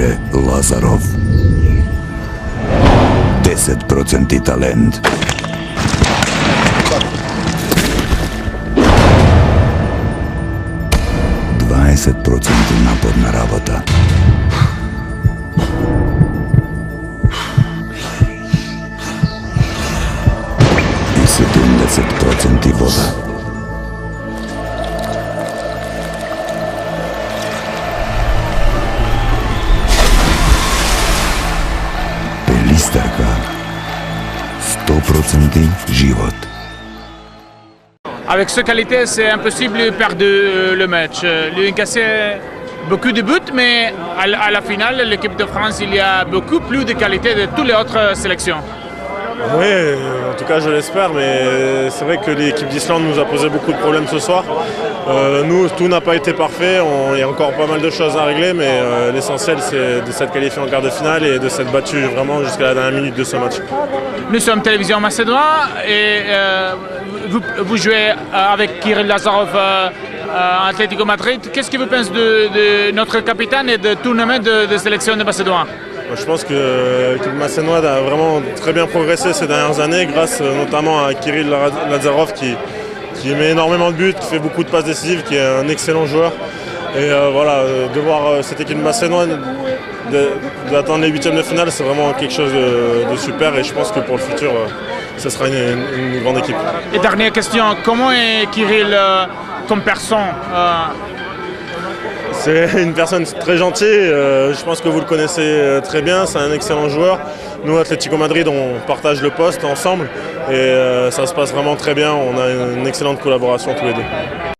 Kiril Lazarov. 10% talent. naporna работа. I 70% voda. Pelistarka. 100% život. Avec cette qualité, c'est impossible de perdre le match. Il a cassé beaucoup de buts, mais à la finale, l'équipe de France, il y a beaucoup plus de qualité de toutes les autres sélections. Oui, en tout cas je l'espère, mais c'est vrai que l'équipe d'Islande nous a posé beaucoup de problèmes ce soir. Nous, tout n'a pas été parfait, il y a encore pas mal de choses à régler, mais l'essentiel c'est de s'être qualifié en quart de finale et de s'être battu vraiment jusqu'à la dernière minute de ce match. Nous sommes Télévision Macédoine et vous jouez avec Kiril Lazarov à Atlético Madrid. Qu'est-ce que vous pensez de notre capitaine et de tournoi de sélection de Macédoine? Je pense que l'équipe macédoine a vraiment très bien progressé ces dernières années grâce notamment à Kiril Lazarov qui met énormément de buts, qui fait beaucoup de passes décisives, qui est un excellent joueur. Et voilà, de voir cette équipe macédoine d'atteindre les huitièmes de finale, c'est vraiment quelque chose de super et je pense que pour le futur, ce sera une grande équipe. Et dernière question, comment est Kiril comme personne? C'est une personne très gentille, je pense que vous le connaissez très bien, c'est un excellent joueur. Nous, Atlético Madrid, on partage le poste ensemble et ça se passe vraiment très bien, on a une excellente collaboration tous les deux.